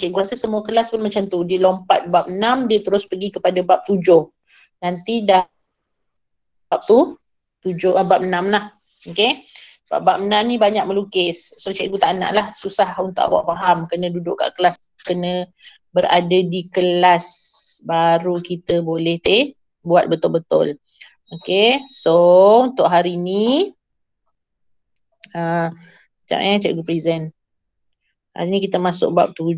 Cikgu rasa semua kelas pun macam tu. Dia lompat bab 6, dia terus pergi kepada bab 7. Nanti dah bab tu, bab 6 lah. Okay. Bab 6 ni banyak melukis. So cikgu tak nak lah, susah untuk awak faham. Kena duduk kat kelas, kena berada di kelas. Baru kita boleh buat betul-betul. Okay. So untuk hari ni, sekejap cikgu present. Hari ni kita masuk bab 7.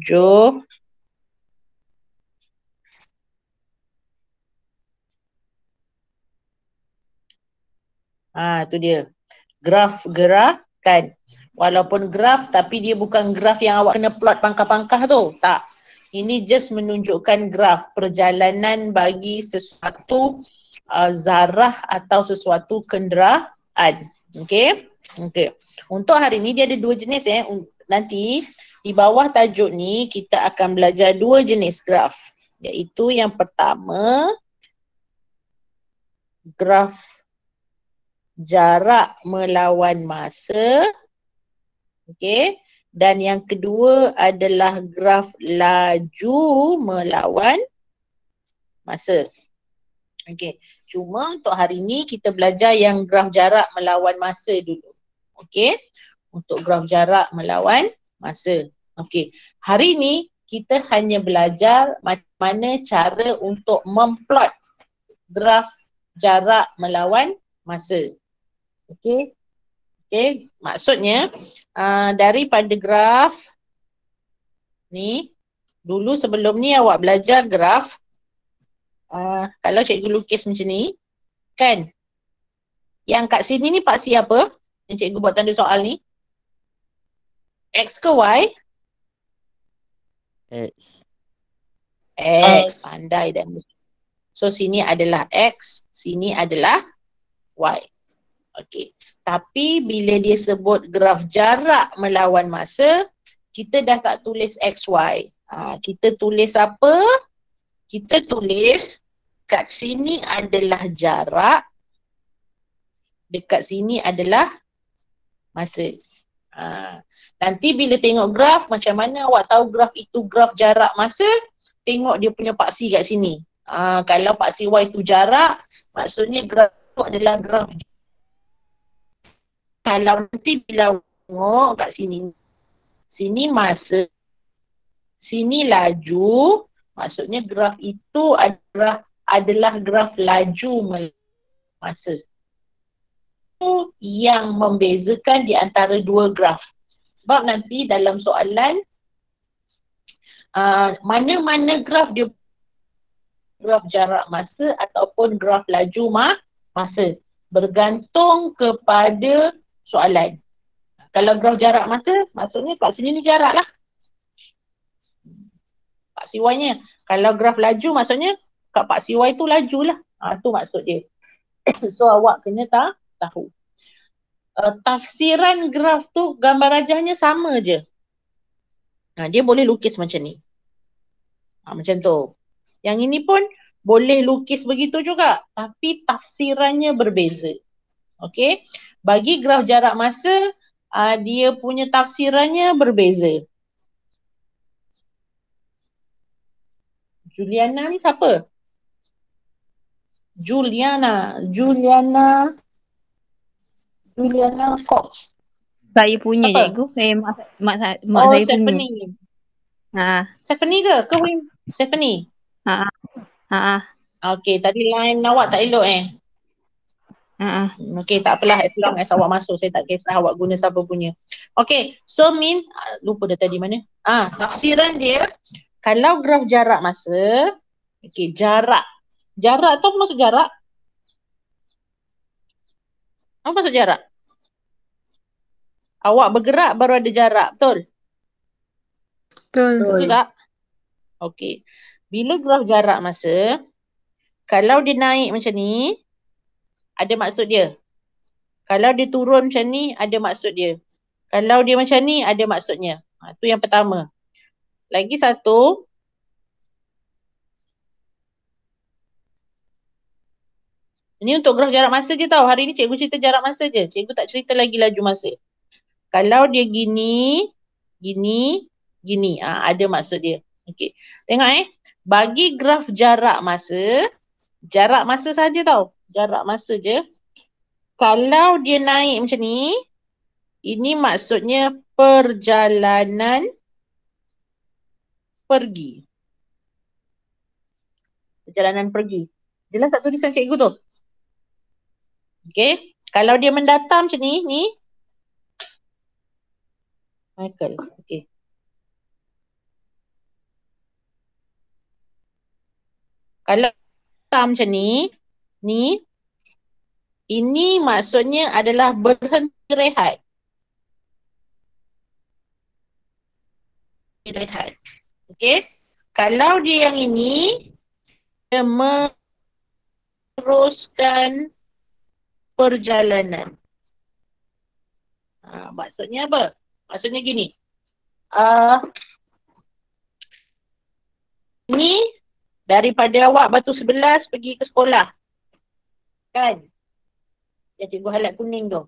Tu dia. Graf gerakan. Walaupun graf tapi dia bukan graf yang awak kena plot pangkah-pangkah tu. Tak. Ini just menunjukkan graf perjalanan bagi sesuatu zarah atau sesuatu kenderaan. Okay. Okay. Untuk hari ni dia ada 2 jenis Nanti di bawah tajuk ni kita akan belajar 2 jenis graf. Iaitu yang pertama graf jarak melawan masa. Okey. Dan yang kedua adalah graf laju melawan masa. Okey. Cuma untuk hari ni kita belajar yang graf jarak melawan masa dulu. Okey. Untuk graf jarak melawan masa. Okey. Hari ni kita hanya belajar macam mana cara untuk memplot graf jarak melawan masa. Okey. Okey, maksudnya daripada graf ni, dulu sebelum ni awak belajar graf, kalau cikgu lukis macam ni, kan? Yang kat sini ni paksi apa? Yang cikgu buat tanda soal ni? X ke Y? X. X. Pandai dan. So sini adalah X, sini adalah Y. Okey. Tapi bila dia sebut graf jarak melawan masa, kita dah tak tulis XY. Kita tulis apa? Kita tulis kat sini adalah jarak, dekat sini adalah masa. Nanti bila tengok graf, macam mana awak tahu graf itu graf jarak masa? Tengok dia punya paksi kat sini. Kalau paksi Y itu jarak, maksudnya graf itu adalah graf. Kalau nanti bila tengok kat sini, sini masa, sini laju, maksudnya graf itu adalah graf laju masa. Itu yang membezakan di antara 2 graf. Sebab nanti dalam soalan, mana-mana graf dia graf jarak masa ataupun graf laju masa. Bergantung kepada soalan. Kalau graf jarak masa, maksudnya kat sini ni jarak lah. Paksi Y-nya. Kalau graf laju, maksudnya kat paksi Y tu laju lah. Tu maksud dia. So awak kena tahu. Tafsiran graf tu gambar rajahnya sama je. Dia boleh lukis macam ni. Macam tu. Yang ini pun boleh lukis begitu juga. Tapi tafsirannya berbeza. Okey. Bagi graf jarak masa, dia punya tafsirannya berbeza. Juliana ni siapa? Juliana Cox. Saya punya siapa? cikgu. Mak saya Stephanie. punya. Stephanie ke? Stephanie? Okey, tadi line awak tak elok Okey, tak apalah, as long as awak masuk, saya tak kisah awak guna siapa punya. Okey, so Min, lupa dah tadi mana. Tafsiran dia, kalau graf jarak masa, okey, jarak tu apa maksud jarak? Apa maksud jarak? Awak bergerak baru ada jarak, betul? Betul tak? Okey, bila graf jarak masa, kalau dia naik macam ni, ada maksud dia. Kalau dia turun macam ni, ada maksud dia. Kalau dia macam ni, ada maksudnya. Itu yang pertama. Lagi satu, ini untuk graf jarak masa je tau. Hari ni cikgu cerita jarak masa je. Cikgu tak cerita lagi laju masa. Kalau dia gini, gini. Ada maksud dia. Okey. Tengok bagi graf jarak masa saja tau. Jarak masa je. Kalau dia naik macam ni, ini maksudnya perjalanan pergi. Perjalanan pergi. Jelas tak tulisan cikgu tu? Okey. Kalau dia mendatar macam ni, Michael. Okey. Kalau mendatar macam ni, ini maksudnya adalah berhenti rehat. Rehat. Okey. Kalau dia yang ini, dia meneruskan perjalanan. Maksudnya apa? Maksudnya gini. Ini daripada awak Batu 11 pergi ke sekolah. Kan? Yang cikgu highlight kuning tu.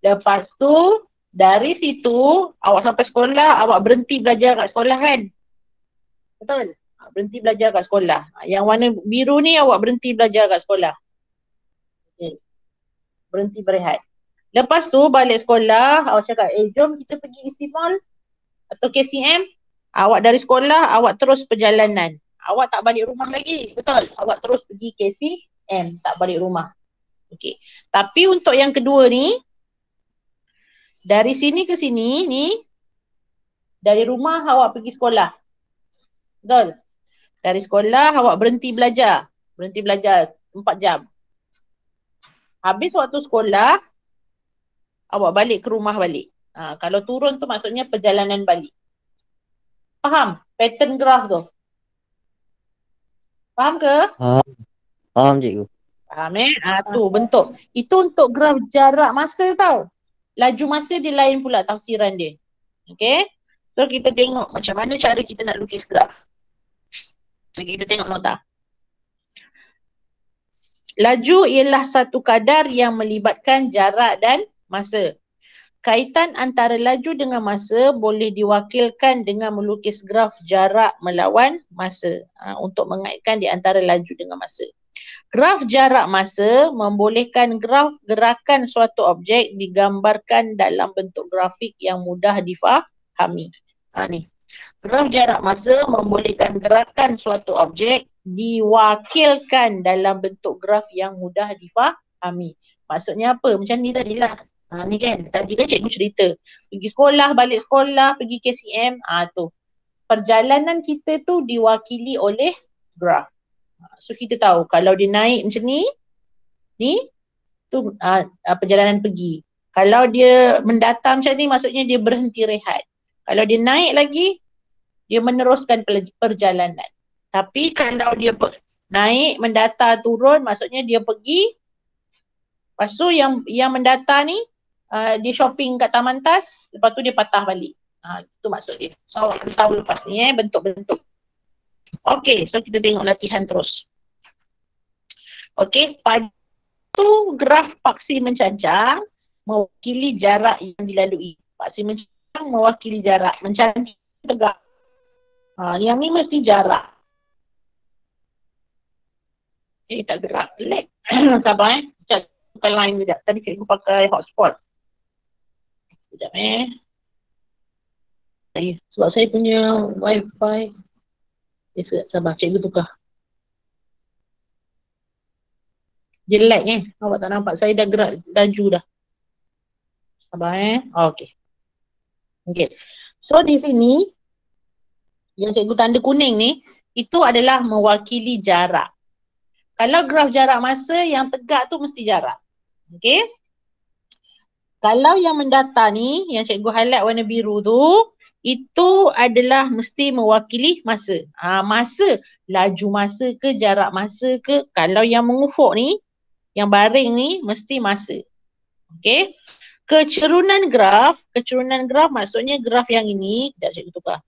Lepas tu, dari situ, awak sampai sekolah, awak berhenti belajar kat sekolah kan? Betul? Berhenti belajar kat sekolah. Yang warna biru ni awak berhenti belajar kat sekolah. Okay. Berhenti berehat. Lepas tu balik sekolah, awak cakap, jom kita pergi isi mall atau KCM. Awak dari sekolah, awak terus perjalanan. Awak tak balik rumah lagi. Betul? Awak terus pergi KCM, tak balik rumah. Okey. Tapi untuk yang kedua ni, dari sini ke sini, ni, dari rumah awak pergi sekolah. Betul? Dari sekolah awak berhenti belajar. Berhenti belajar 4 jam. Habis waktu sekolah, awak balik ke rumah balik. Kalau turun tu maksudnya perjalanan balik. Faham? Pattern graf tu. Faham ke? Faham cikgu. Faham tu bentuk. Itu untuk graf jarak masa tau. Laju masa dia lain pula tafsiran dia. Okay? So kita tengok macam mana cara kita nak lukis graf. So kita tengok nota. Laju ialah satu kadar yang melibatkan jarak dan masa. Kaitan antara laju dengan masa boleh diwakilkan dengan melukis graf jarak melawan masa. Untuk mengaitkan di antara laju dengan masa. Graf jarak masa membolehkan graf gerakan suatu objek digambarkan dalam bentuk grafik yang mudah difahami. Ni. Graf jarak masa membolehkan gerakan suatu objek diwakilkan dalam bentuk graf yang mudah difahami. Maksudnya apa? Macam ni tadilah. Ni kan, tadi kan cikgu cerita. Pergi sekolah, balik sekolah, pergi KCM. Tu. Perjalanan kita tu diwakili oleh graf. So kita tahu kalau dia naik macam ni tu perjalanan pergi. Kalau dia mendatar macam ni maksudnya dia berhenti rehat. Kalau dia naik lagi, dia meneruskan perjalanan. Tapi kalau dia naik, mendatar, turun, maksudnya dia pergi. Lepas tu yang mendatar ni, dia shopping kat Taman Tas, lepas tu dia patah balik. Itu maksud dia. So awak kena tahu lepas ni bentuk-bentuk. Okey, so kita tengok latihan terus. Okey, pada tu graf paksi mencancang mewakili jarak yang dilalui. Paksi mencancang mewakili jarak. Mencancang tegak. Yang ni mesti jarak. Tak gerak. Lag. Sabar pakai line sekejap. Tadi cikgu pakai hotspot. Sekejap sebab saya punya wifi. Sabar, cikgu tukar. Dia lag Awak tak nampak. Saya dah gerak laju dah. Sabar Okey. Okay. So di sini, yang cikgu tanda kuning ni, itu adalah mewakili jarak. Kalau graf jarak masa, yang tegak tu mesti jarak. Okey. Kalau yang mendatar ni, yang cikgu highlight warna biru tu, itu adalah mesti mewakili masa. Masa, laju masa ke, jarak masa ke. Kalau yang mengufuk ni, yang baring ni, mesti masa. Okey. Kecerunan graf maksudnya graf yang ini, sekejap cikgu tukar.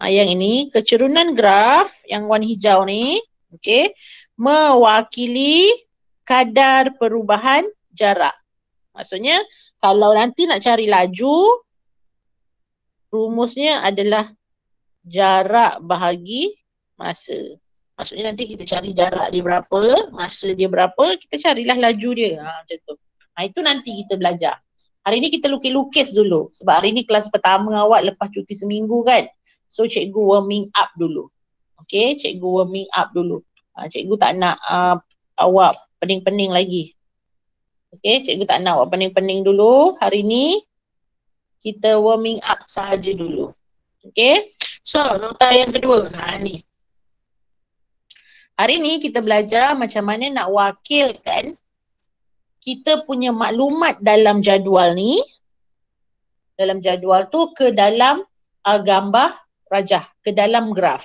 Yang ini, kecerunan graf yang warna hijau ni, okey, mewakili kadar perubahan jarak. Maksudnya, kalau nanti nak cari laju, rumusnya adalah jarak bahagi masa. Maksudnya nanti kita cari jarak dia berapa, masa dia berapa, kita carilah laju dia. Macam tu. Itu nanti kita belajar. Hari ni kita lukis-lukis dulu. Sebab hari ni kelas pertama awak lepas cuti seminggu kan. So cikgu warming up dulu. Okay, cikgu warming up dulu. Cikgu tak nak awak pening-pening lagi. Okay, cikgu tak nak awak pening-pening dulu. Hari ni kita warming up sahaja dulu. Okay, so nota yang kedua. Ni. Hari ni kita belajar macam mana nak wakilkan kita punya maklumat dalam jadual ni. Dalam jadual tu ke dalam gambar rajah, ke dalam graf.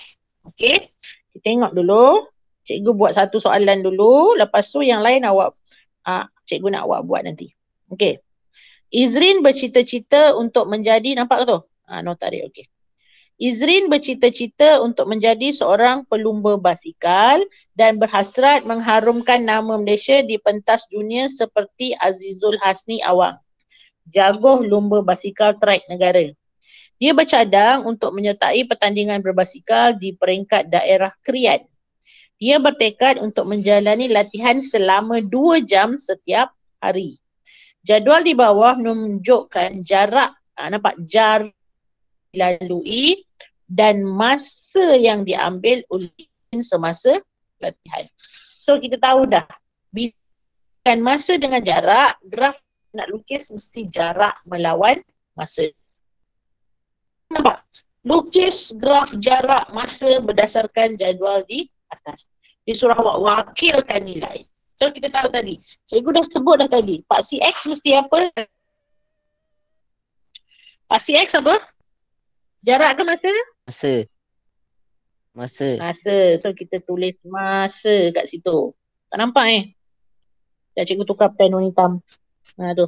Okay, kita tengok dulu. Cikgu buat satu soalan dulu. Lepas tu yang lain awak, cikgu nak awak buat nanti. Okay. Izrin bercita-cita untuk menjadi, nampak tu? Nota dia, okay. Izrin bercita-cita untuk menjadi seorang pelumba basikal dan berhasrat mengharumkan nama Malaysia di pentas dunia seperti Azizul Hasni Awang, jaguh lumba basikal track negara. Dia bercadang untuk menyertai pertandingan berbasikal di peringkat daerah Krian. Dia bertekad untuk menjalani latihan selama 2 jam setiap hari. Jadual di bawah menunjukkan jarak, nampak, jarak dilalui dan masa yang diambil oleh semasa latihan. So kita tahu dah, bila masa dengan jarak, graf nak lukis mesti jarak melawan masa. Nampak? Lukis graf jarak masa berdasarkan jadual di atas. Dia suruh awak wakilkan nilai. So kita tahu tadi, cikgu dah sebut dah tadi, paksi X mesti apa? Paksi X apa? Jarak ke masa? Masa. Masa. Masa. So kita tulis masa kat situ. Tak nampak Sekejap cikgu tukar pen warna hitam. Tu.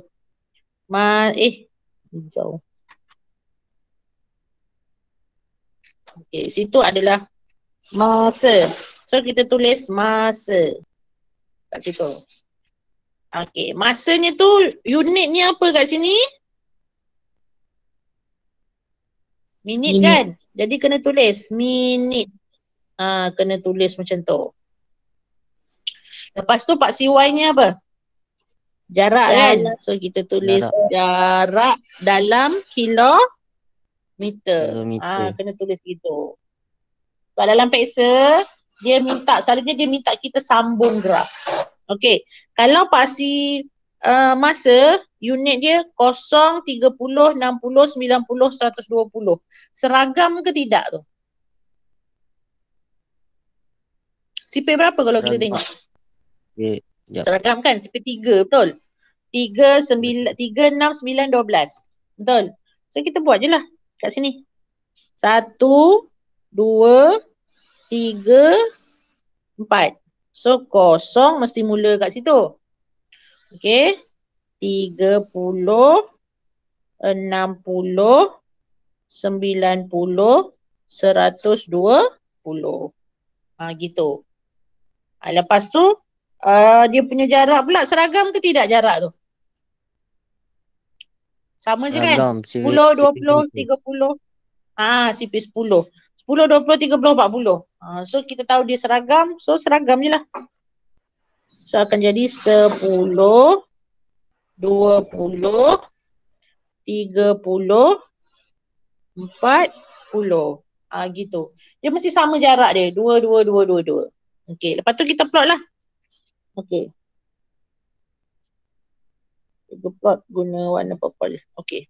Hijau. Okay, situ adalah masa. So kita tulis masa kat situ. Okay, masanya tu unitnya apa kat sini? Minit kan? Jadi kena tulis minit. Kena tulis macam tu. Lepas tu paksi Y-nya apa? Jarak kan? So kita tulis jarak dalam kilometer. Kena tulis gitu. Sebab dalam peksa, dia minta, selalunya dia minta kita sambung graf. Okay. Kalau paksi masa, unit dia 0, 30, 60, 90, 120. Seragam ke tidak tu? Sipir berapa kalau kita tengok? Okay. Seragam kan? Sipir 3, betul? 3, 6, 9, 12. Betul? So kita buat je lah kat sini. 1, 2, 3, 4. So 0 mesti mula kat situ. Okay. 30, 60, 90, 120. Gitu. Lepas tu, dia punya jarak pula seragam ke tidak jarak tu? Sama je kan? 10, 20, 30. Sipir 10. 10, 20, 30, 40. So kita tahu dia seragam. So seragam je lah. So akan jadi 10, 20, 30, 40. Gitu. Dia mesti sama jarak dia. 2, 2, 2, 2, 2. Okay. Lepas tu kita plot lah. Okay. Kita plot guna warna purple. Okay.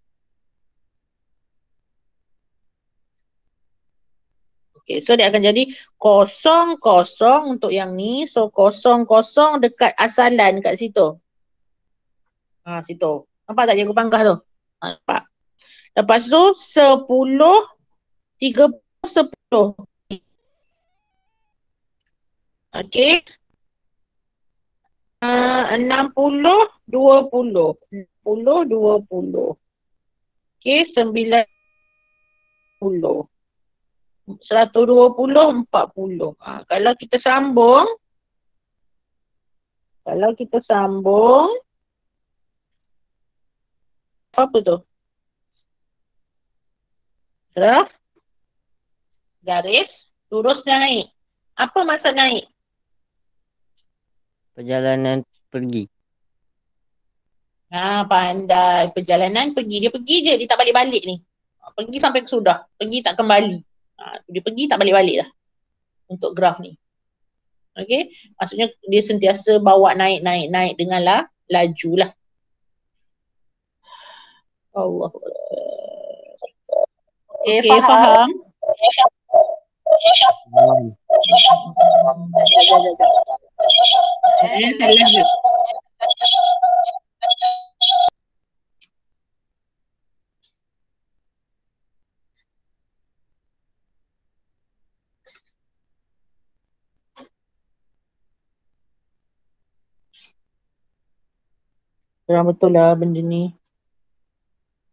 Okay, so dia akan jadi 0, 0 untuk yang ni. So 0, 0 dekat asalan kat situ. Situ. Nampak tak cikgu pangkah tu? Nampak. Lepas tu 10, 30, 10. Okay. 60, 20. 10, 20. Okay, 90. 120, 40. Kalau kita sambung, apa tu? Terus garis lurus naik. Apa maksud naik? Perjalanan pergi. Pandai. Perjalanan pergi. Dia pergi je, dia tak balik-balik ni. Pergi sampai sudah. Pergi tak kembali. Dia pergi tak balik-balik dah. Untuk graf ni. Okey. Maksudnya dia sentiasa bawa naik dengan laju lah. Allah. Okey, faham? Salah je. Kurang betul lah benda ni.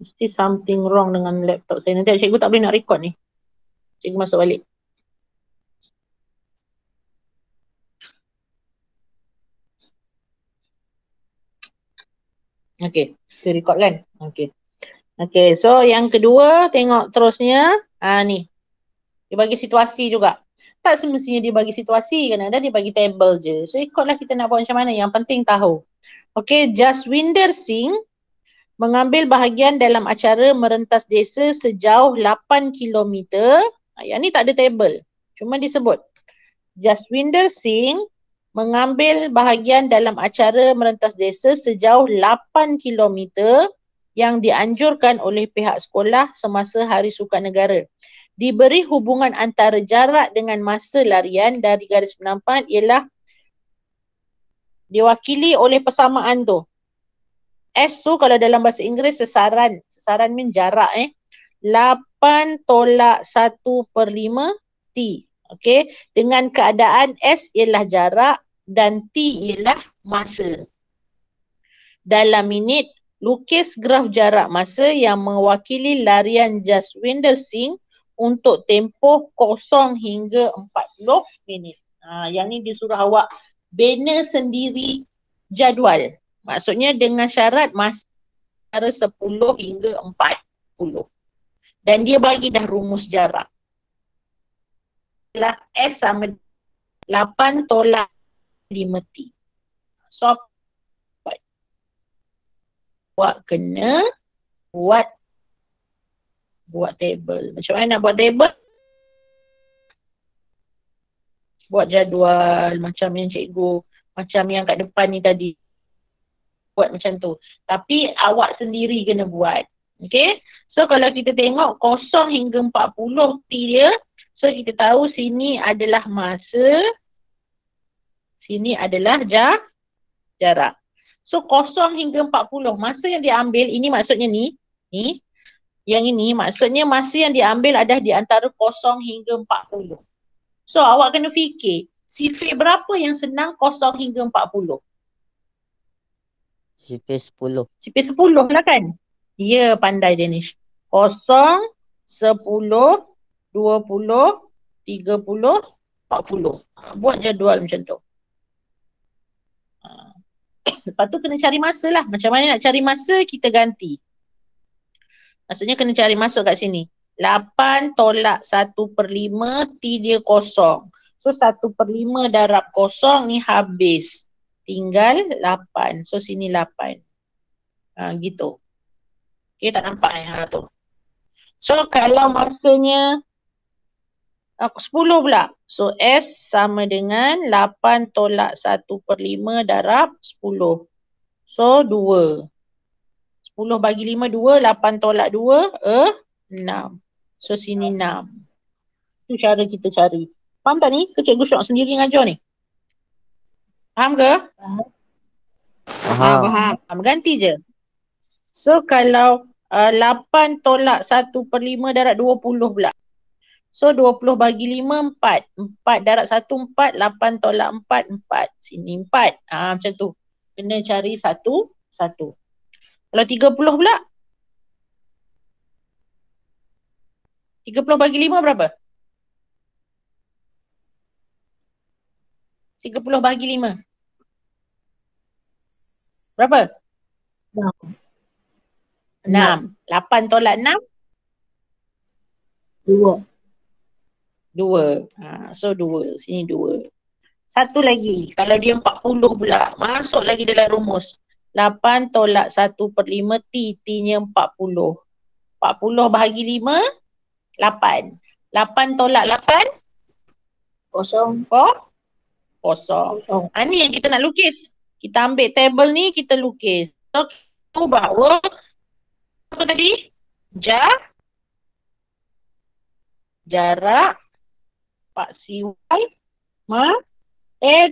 Mesti something wrong dengan laptop saya. Nanti cikgu tak boleh nak record ni. Cikgu masuk balik. Okay, kita record kan? Okay. Okay, so yang kedua tengok terusnya. Ni. Dia bagi situasi juga. Tak semestinya dia bagi situasi, kadang-kadang dia bagi table je. So ikutlah kita nak buat macam mana. Yang penting tahu. Okay, Jaswinder Singh mengambil bahagian dalam acara merentas desa sejauh 8 kilometer. Yang ni tak ada table. Cuma disebut. Jaswinder Singh mengambil bahagian dalam acara merentas desa sejauh 8 kilometer yang dianjurkan oleh pihak sekolah semasa Hari Sukan Negara. Diberi hubungan antara jarak dengan masa larian dari garis penampan ialah diwakili oleh persamaan tu. S tu kalau dalam bahasa Inggeris sesaran. Sesaran mean jarak 8 tolak 1/5 T. Okay. Dengan keadaan S ialah jarak dan T ialah masa. Dalam minit, lukis graf jarak masa yang mewakili larian Jaswinder Singh untuk tempoh 0 hingga 40 minit. Yang ni dia suruh awak bina sendiri jadual. Maksudnya dengan syarat masa 10 hingga 40. Dan dia bagi dah rumus jarak. S sama 8 tolak 5T. So, awak kena buat table. Macam mana nak buat table? Buat jadual macam yang cikgu, macam yang kat depan ni tadi. Buat macam tu. Tapi awak sendiri kena buat. Okay? So kalau kita tengok 0 hingga 40 T dia. So kita tahu sini adalah masa. Sini adalah jarak. So 0 hingga 40. Masa yang diambil, ini maksudnya ni. Yang ini maksudnya masa yang diambil adalah di antara 0 hingga 40. So awak kena fikir, sifir berapa yang senang 0 hingga 40? Sifir 10. Sifir 10 lah kan? Ya, pandai Danish. 0, 10, 20, 30, 40. Buat jadual macam tu. Lepas tu kena cari masa lah. Macam mana nak cari masa, kita ganti. Maksudnya kena cari masuk kat sini. 8 tolak 1/5 T dia 0. So 1/5 darab 0 ni habis. Tinggal 8. So sini 8. Gitu. Okay, tak nampak tu. So kalau masanya 10 pula. So S sama dengan 8 tolak 1/5 darab 10. So 2. 10 bagi 5, 2. 8 tolak 2, 6. So sini 6. Itu cara kita cari. Faham tak ni? Ke cikgu Syok sendiri ngajar ni? Faham ke? Faham. Ganti je. So kalau 8 tolak 1/5 darab 20 pula. So 20 bagi 5, 4. 4 darab 1, 4. 8 tolak 4, 4. Sini 4. Macam tu. Kena cari satu. Kalau 30 pula? 30 bagi 5 berapa? 30 bagi 5. Berapa? 6. 8 tolak 6? 2. Dua. So dua. Sini dua. Satu lagi. Kalau dia 40 pula. Masuk lagi dalam rumus. 8 tolak 1/5 T. T-nya 40. 40 bahagi 5. 8. 8 tolak 8. Kosong. Kosong. Kosong. Ni yang kita nak lukis. Kita ambil tabel ni, kita lukis. So, kita bahawa apa tadi? Jarak Pak CY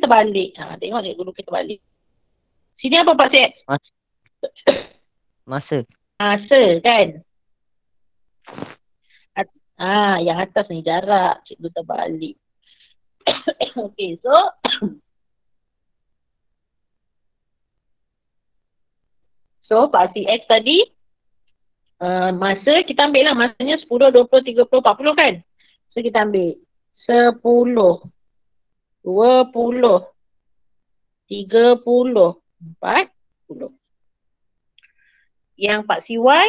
terbalik. Tengok cikgu lukis terbalik. Sini apa Pak Syed? Masa. Masa kan? Yang atas ni jarak. Cikgu terbalik. Okay, so Pak CX tadi masa kita ambil lah masanya 10, 20, 30, 40 kan? So kita ambil 10, 20, 30, 40. Yang Pak CY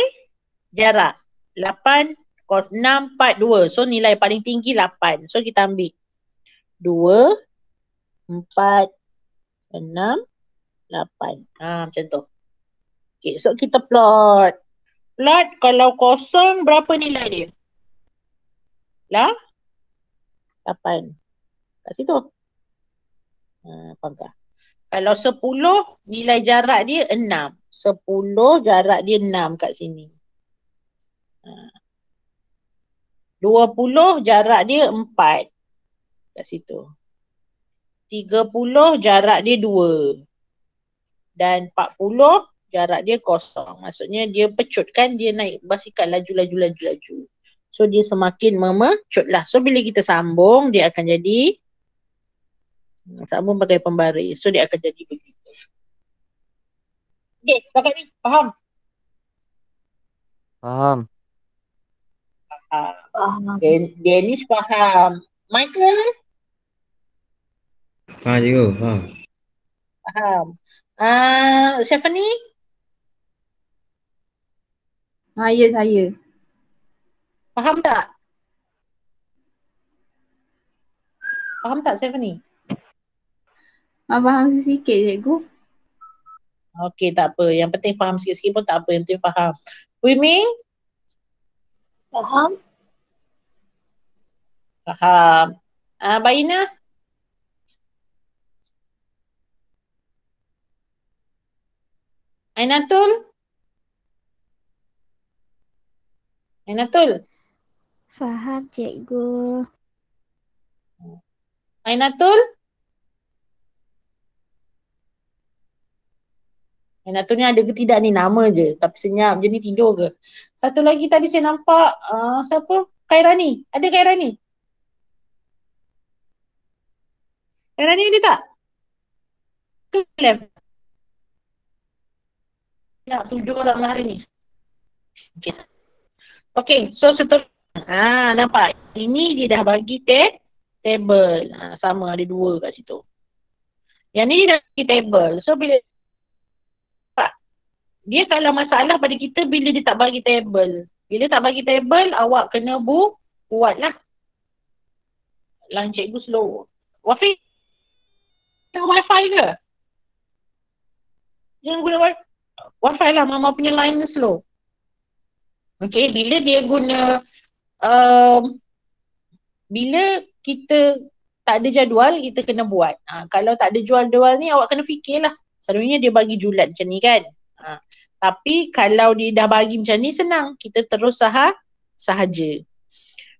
jarak 8, 6, 4, 2. So nilai paling tinggi 8. So kita ambil 2, 4, 6, 8. Macam tu. Okay, so kita plot. Plot kalau kosong berapa nilai dia? 8. Kat situ. Faham tak? Kalau 10 nilai jarak dia 6. 10 jarak dia 6 kat sini. 20 jarak dia 4 kat situ. 30 jarak dia 2. Dan 40 jarak dia kosong. Maksudnya dia pecut kan, dia naik basikal laju. So dia semakin memecut lah. So bila kita sambung dia akan jadi sambung pakai pembaris. So dia akan jadi begitu. Okay, setakat ni faham? Faham. Dennis faham. Michael? Faham cikgu, faham. Faham. Stephanie? Ya, saya. Faham tak? Faham tak Stephanie? Faham sikit cikgu. Okey, tak apa. Yang penting faham sikit-sikit pun tak apa. Yang penting faham. Wiming? Faham. Faham. Baina? Ainatul? Faham cikgu. Ainatul ni ada ke tidak ni? Nama je. Tapi senyap je ni, tidur ke? Satu lagi tadi saya nampak. Siapa? Khairani. Ada Khairani? Khairani ada tak? Ke left? Ya, 7 orang hari ni. Okay, so seterusnya. Nampak? Ini dia dah bagi table. Sama, ada 2 kat situ. Yang ni dia dah bagi table. So bila dia kalau masalah pada kita bila dia tak bagi table. Bila tak bagi table, awak kena buatlah. Line cikgu slow. Wafi, guna wifi ke? Jangan guna wifi lah, mama punya line slow. Okay, bila dia guna, bila kita tak ada jadual, kita kena buat. Kalau tak ada jadual ni, awak kena fikirlah. Selalunya dia bagi julat macam ni kan. Tapi kalau dia dah bagi macam ni, senang. Kita terus sahaja.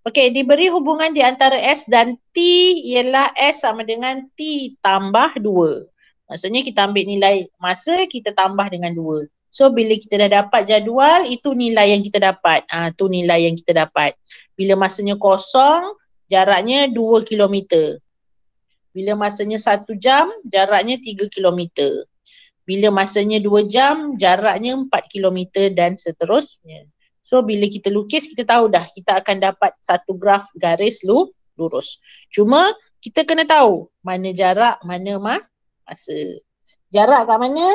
Okey, diberi hubungan di antara S dan T ialah S sama dengan T tambah 2. Maksudnya kita ambil nilai masa, kita tambah dengan 2. So bila kita dah dapat jadual, itu nilai yang kita dapat. Tu nilai yang kita dapat. Bila masanya kosong, jaraknya 2 kilometer. Bila masanya 1 jam, jaraknya 3 kilometer. Bila masanya 2 jam, jaraknya 4 kilometer dan seterusnya. So bila kita lukis, kita tahu dah kita akan dapat satu graf garis lurus. Cuma kita kena tahu mana jarak, mana masa. Jarak kat mana?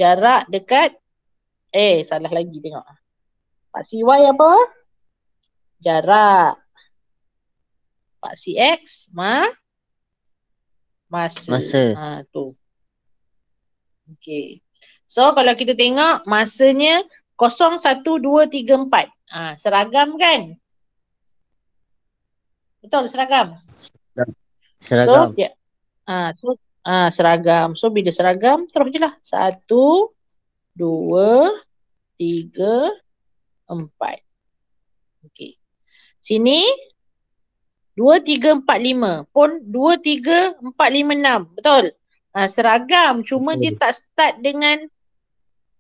Jarak dekat, salah lagi tengok. Pak CY apa? jarak. Paksi X, masa. Masa. Tu. Okey. So kalau kita tengok masanya 0, 1, 2, 3, 4. Seragam kan? Betul seragam. Seragam. So ya. Seragam. So bila seragam terus je lah. 1, 2, 3, 4. Okey. Sini 2, 3, 4, 5. Pun 2, 3, 4, 5, 6. Betul? Seragam. Cuma dia tak start dengan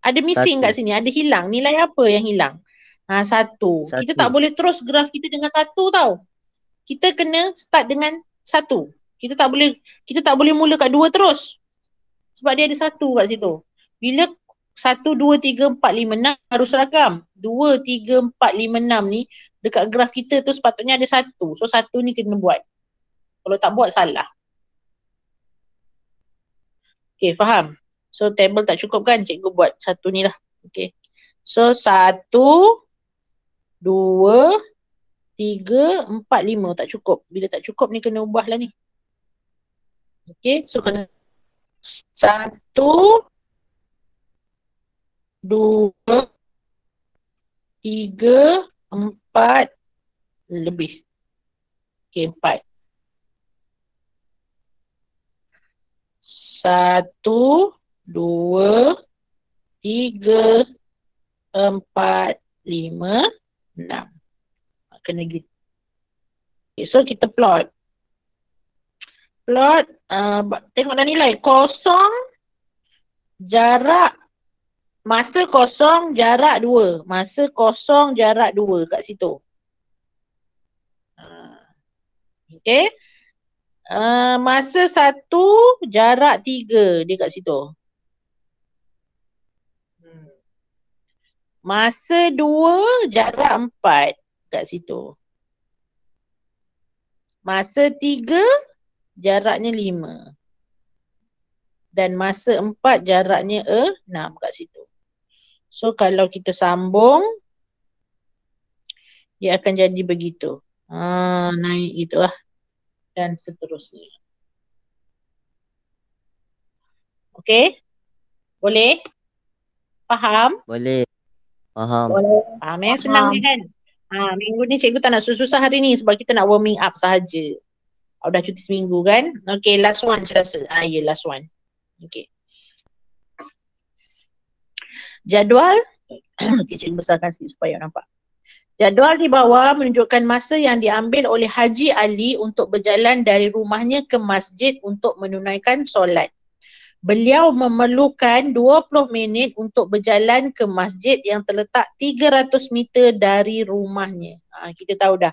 ada missing Satu. kat sini. Ada hilang. Nilai apa yang hilang? 1. Kita tak boleh terus graf kita dengan 1 tau. Kita kena start dengan 1. Kita tak boleh mula kat 2 terus. Sebab dia ada 1 kat situ. Bila 1, 2, 3, 4, 5, 6 baru seragam. 2, 3, 4, 5, 6 ni dekat graf kita tu sepatutnya ada 1. So 1 ni kena buat. Kalau tak buat salah. Okay, faham? So table tak cukup kan? Cikgu buat 1 ni lah. Okay. So 1, 2, 3, 4, 5 tak cukup. Bila tak cukup ni kena ubah lah ni. Okay, so kena 1, 2, 3, 4 lebih. Okay, 4. 1, 2, 3, 4, 5, 6. Kena gitu. Okay, so kita plot. Tengok dah nilai. 0, jarak. Masa 0, jarak 2. Masa 0, jarak 2 kat situ. Okay. Masa 1, jarak 3 dia kat situ. Masa 2, jarak 4 kat situ. Masa 3, jaraknya 5. Dan masa 4, jaraknya 6 kat situ. So kalau kita sambung, dia akan jadi begitu. Naik gitu lah. Dan seterusnya. Okay? Boleh? Faham? Boleh. Faham. Faham senang je kan? Minggu ni cikgu tak nak susah-susah hari ni sebab kita nak warming up sahaja. Dah cuti seminggu kan? Okay, last one saya rasa. Last one. Okay. Jadual. Okay, cikgu besarkan sikit supaya nampak. Jadual di bawah menunjukkan masa yang diambil oleh Haji Ali untuk berjalan dari rumahnya ke masjid untuk menunaikan solat. Beliau memerlukan 20 minit untuk berjalan ke masjid yang terletak 300 meter dari rumahnya. Kita tahu dah.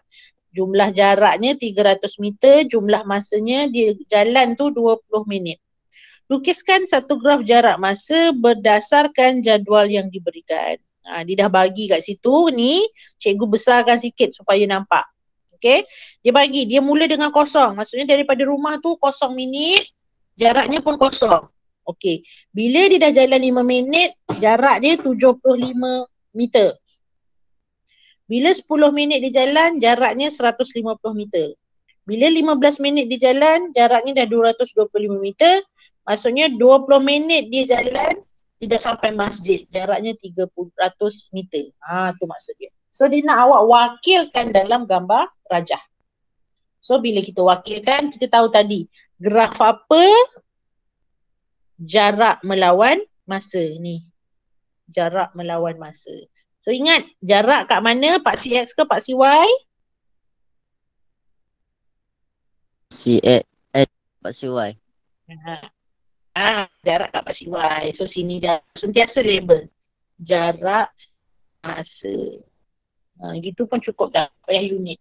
Jumlah jaraknya 300 meter, jumlah masanya dia jalan tu 20 minit. Lukiskan satu graf jarak masa berdasarkan jadual yang diberikan. Dia dah bagi kat situ ni, cikgu besarkan sikit supaya nampak. Okay. Dia mula dengan 0. Maksudnya daripada rumah tu 0 minit, jaraknya pun 0. Okey, bila dia dah jalan 5 minit, jarak dia 75 meter. Bila 10 minit dia jalan, jaraknya 150 meter. Bila 15 minit dia jalan, jaraknya dah 225 meter. Maksudnya 20 minit dia jalan, dia dah sampai masjid. Jaraknya 300 meter. Tu maksud dia. So dia nak awak wakilkan dalam gambar rajah. So bila kita wakilkan, kita tahu tadi graf apa? Jarak melawan masa ni. Jarak melawan masa. So ingat jarak kat mana? Paksi X ke paksi Y? Si X. Paksi Y. Jarak kat paksi Y. So sini sentiasa label. Jarak masa. Gitu pun cukup dah. Payah unit.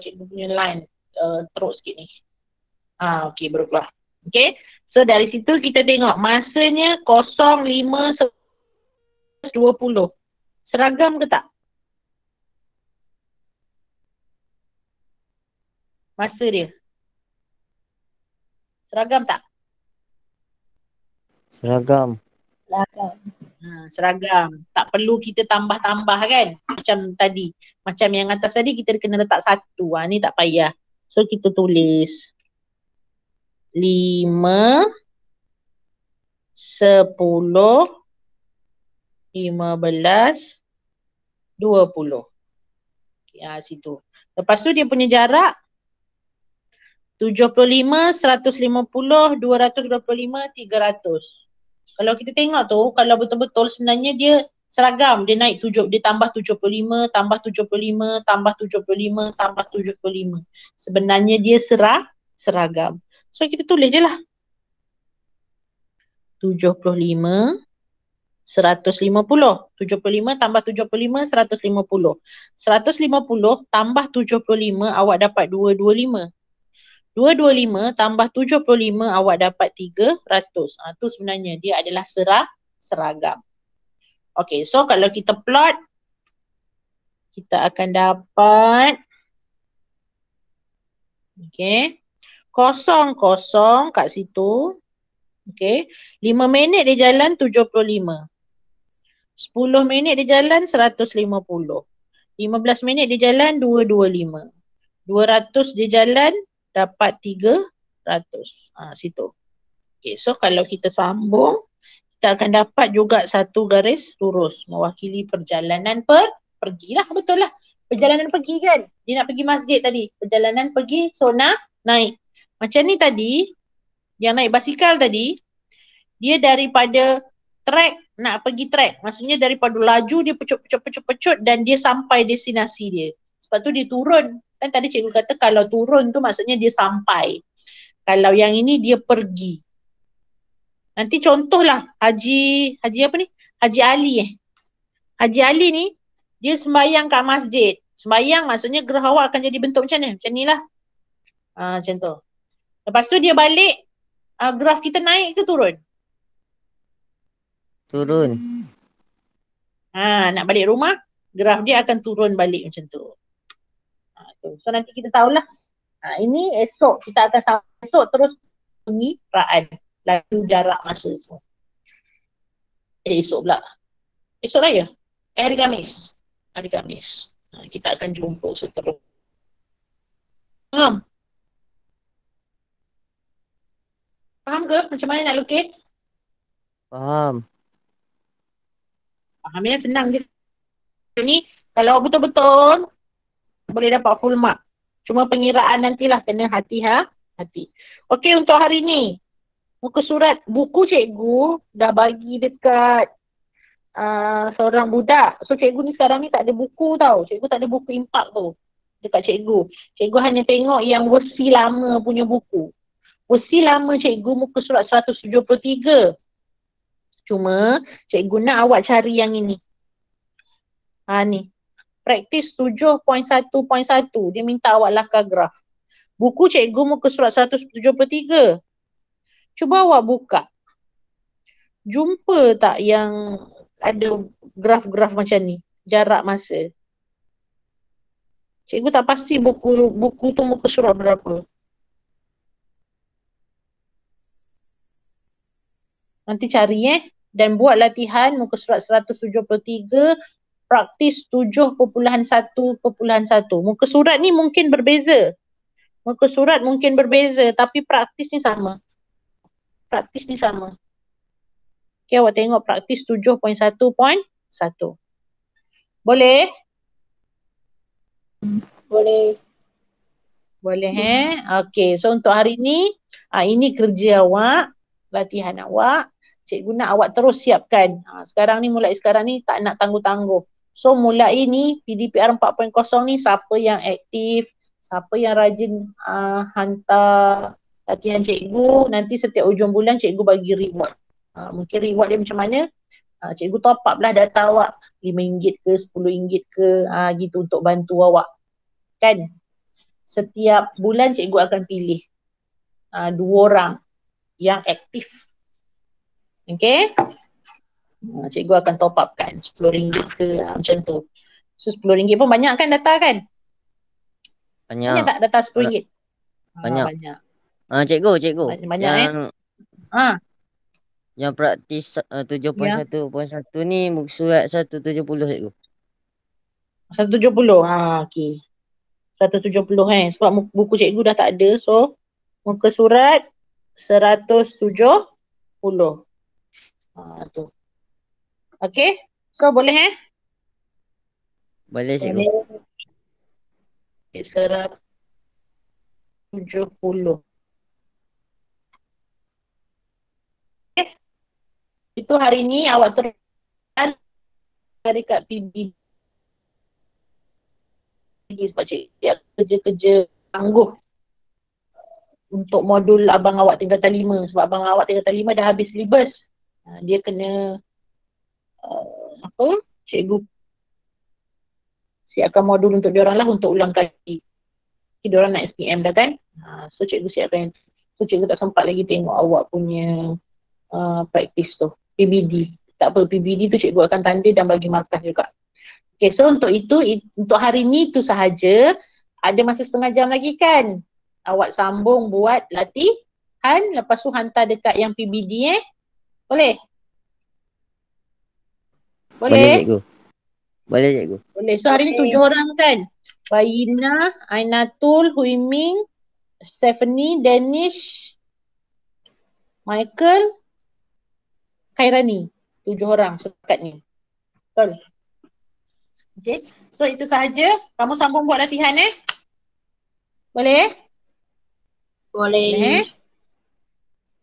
Cikgu punya line. Teruk sikit ni. Okey, baru keluar. Okey. So dari situ kita tengok masanya 0, 5, 20. Seragam ke tak? Masa dia. Seragam tak? Seragam. Belakang. Seragam. Tak perlu kita tambah-tambah kan. Macam tadi. Macam yang atas tadi kita kena letak 1. Ni tak payah. So kita tulis 5, 10, 15, 20. Situ. Lepas tu dia punya jarak 75, 150, 225, 300. Kalau kita tengok tu, kalau betul-betul sebenarnya dia seragam. Dia naik dia tambah 75, tambah 75, tambah 75, tambah 75. Sebenarnya dia seragam. So kita tulis je lah. 75, 150. 75 tambah 75, 150. 150 tambah 75, awak dapat 225. 225 tambah 75, awak dapat 300. Tu sebenarnya dia adalah seragam. Okay, so kalau kita plot, kita akan dapat kosong kat situ. 5 minit dia jalan 75. 10 minit dia jalan 150. 15 minit dia jalan 225. 200 dia jalan dapat 300. Situ. So kalau kita sambung, kita akan dapat juga satu garis lurus mewakili perjalanan pergilah, betul lah. Perjalanan pergi kan. Dia nak pergi masjid tadi. Perjalanan pergi, so naik. Macam ni tadi, yang naik basikal tadi, dia daripada trek nak pergi trek. Maksudnya daripada laju dia pecut dan dia sampai destinasi dia. Sebab tu dia turun. Kan tadi cikgu kata kalau turun tu maksudnya dia sampai. Kalau yang ini dia pergi. Nanti contohlah Haji apa ni? Haji Ali Haji Ali ni dia sembahyang kat masjid. Sembahyang maksudnya gerah awak akan jadi bentuk macam mana? Macam ni lah. Macam tu. Lepas tu dia balik, graf kita naik ke turun? Turun. Nak balik rumah, graf dia akan turun balik macam tu. So nanti kita tahulah. Ini esok kita akan esok terus pengiraan laju jarak masa semua. Esok pula. Esok raya? Hari Khamis. Hari Khamis. Kita akan jumpa seterusnya. Faham ke macam mana nak lukis? Faham. Faham ya, senang je. Ni kalau betul-betul boleh dapat full mark. Cuma pengiraan nantilah kena hati-hati. Okey, untuk hari ni muka surat buku cikgu dah bagi dekat seorang budak. So cikgu ni sekarang ni tak ada buku tau. Cikgu tak ada buku impak tu dekat cikgu. Cikgu hanya tengok yang versi lama punya buku. Versi lama cikgu muka surat 173. Cuma cikgu nak awak cari yang ini. Ni. Praktis 7.1.1. Dia minta awak lakar graf. Buku cikgu muka surat 173. Cuba awak buka. Jumpa tak yang ada graf-graf macam ni? Jarak masa. Cikgu tak pasti buku tu muka surat berapa. Nanti cari dan buat latihan muka surat 173. Praktis 7.1.1. Muka surat ni mungkin berbeza. Muka surat mungkin berbeza tapi praktis ni sama. Praktis ni sama. Okay, awak tengok praktis 7.1.1. Boleh? Boleh. Boleh Okay, so untuk hari ni, ini kerja awak, latihan awak. Cikgu nak awak terus siapkan. Sekarang ni, mulai sekarang ni tak nak tangguh-tangguh. So mulai ni PDPR 4.0 ni siapa yang aktif, siapa yang rajin hantar latihan cikgu, nanti setiap ujung bulan cikgu bagi reward. Mungkin reward dia macam mana? Cikgu top up lah data awak. RM5 ke, RM10 ke, gitu untuk bantu awak. Kan? Setiap bulan cikgu akan pilih 2 orang yang aktif. Okay? Cikgu akan top up kan RM10 ke macam tu. So RM10 pun banyak kan data kan? Banyak tak data RM10? Banyak. Banyak. Cikgu. Banyak Yang praktis 7.1.1 ni muka surat 170 cikgu. 170. Okey. 170 sebab buku cikgu dah tak ada. So muka surat 170. Tu. Okey. So boleh Boleh cikgu. Okay, 170. Itu hari ni awak teruskan dekat PB sebab cikgu kerja-kerja tangguh untuk modul abang awak tingkatan 5 sebab abang awak tingkatan 5 dah habis syllabus. Dia kena cikgu siapkan modul untuk diorang lah untuk ulang kali. Diorang nak SPM dah kan. So cikgu siapkan. So cikgu tak sempat lagi tengok awak punya praktis tu. PBD. Tak apa, PBD tu cikgu akan tanda dan bagi markah juga. Okay, so untuk itu, untuk hari ni tu sahaja. Ada masa setengah jam lagi kan? Awak sambung buat latihan. Lepas tu hantar dekat yang PBD Boleh? Boleh cikgu. Boleh cikgu. Boleh. So hari ni 7 orang kan? Bayina, Ainatul, Huiming, Stephanie, Danish, Michael, Khairani. 7 orang setakat ni. Betul? Okay. So itu sahaja. Kamu sambung buat latihan Boleh? Boleh.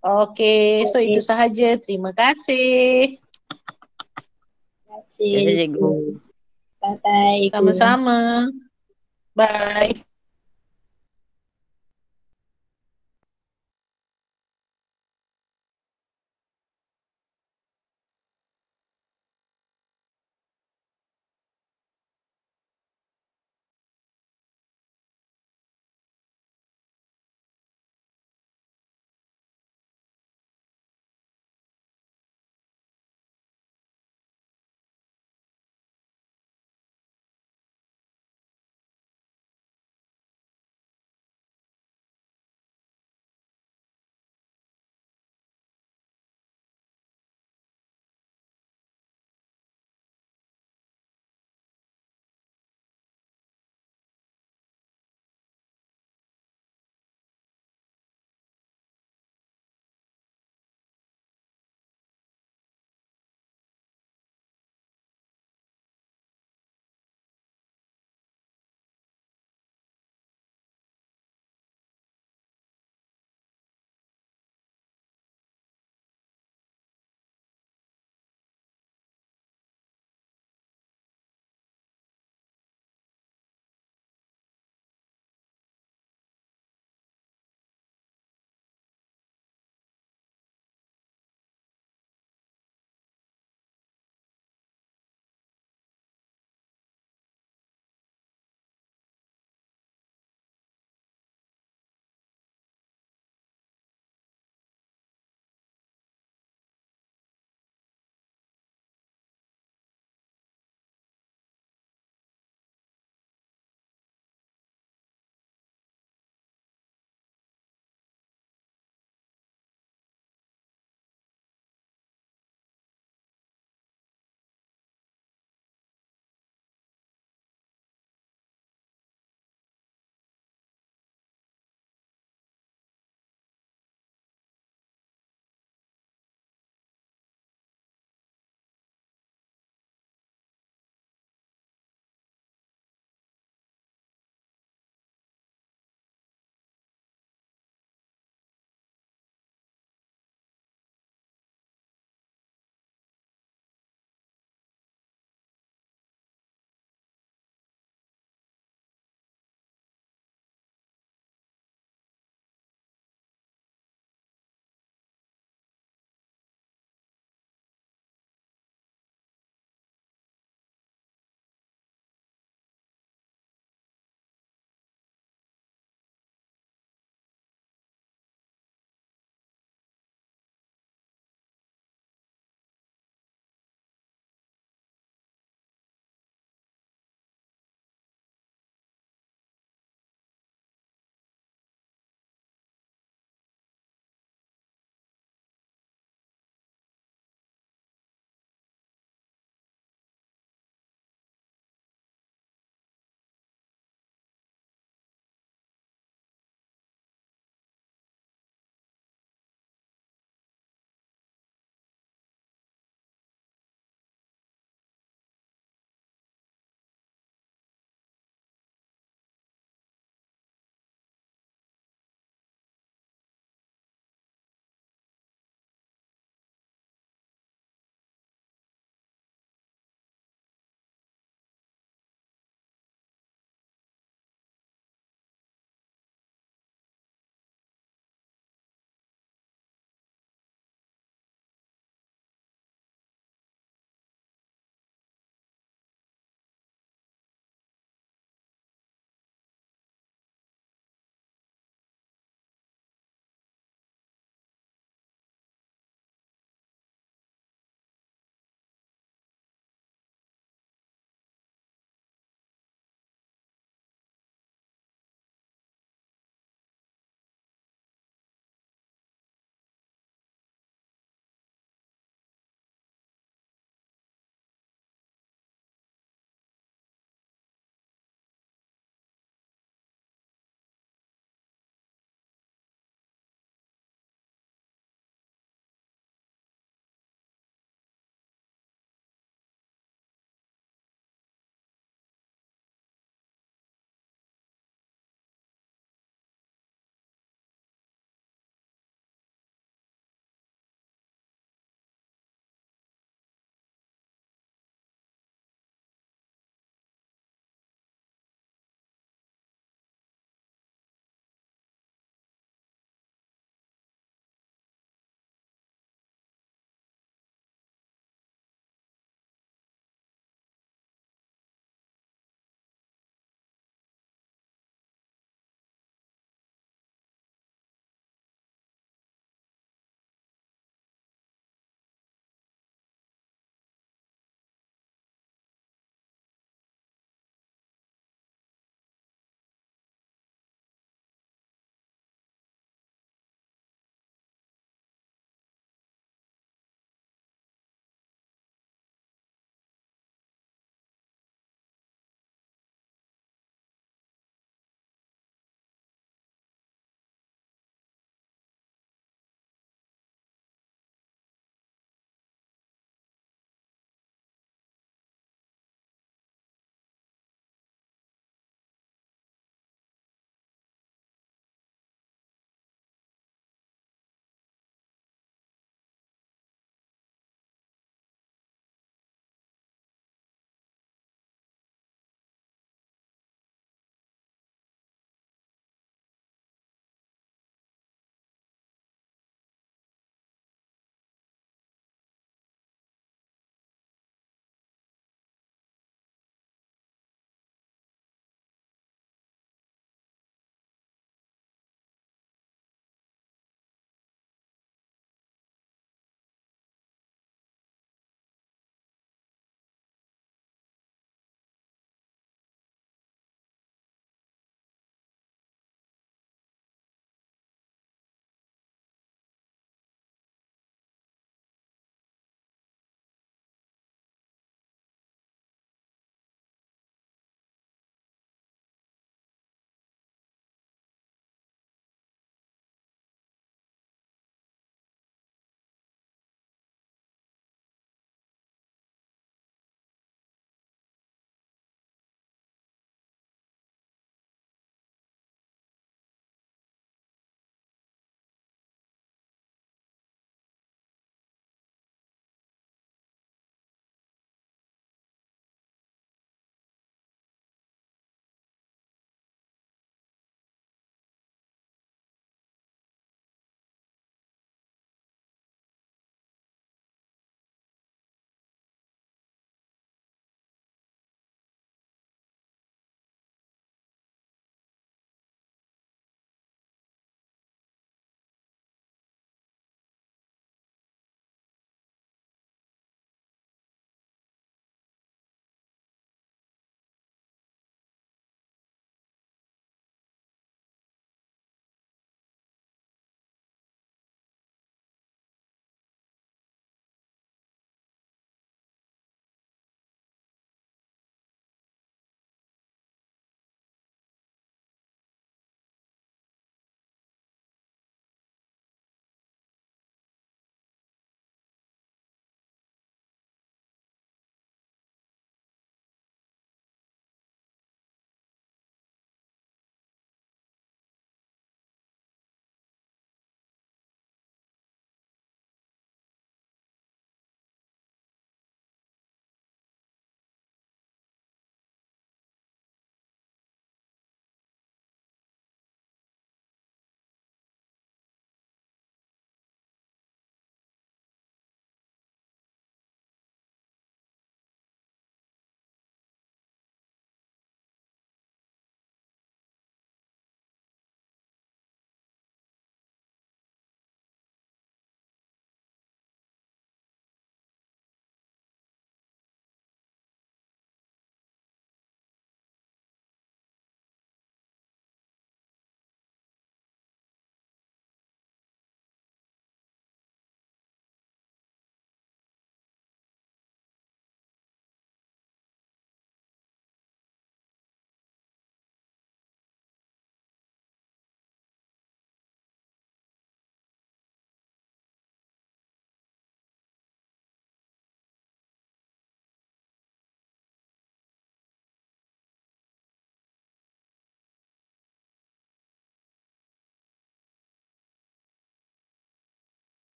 Okay. So itu sahaja. Terima kasih. Terima kasih. Terima kasih cikgu. Bye-bye. Sama-sama. Bye.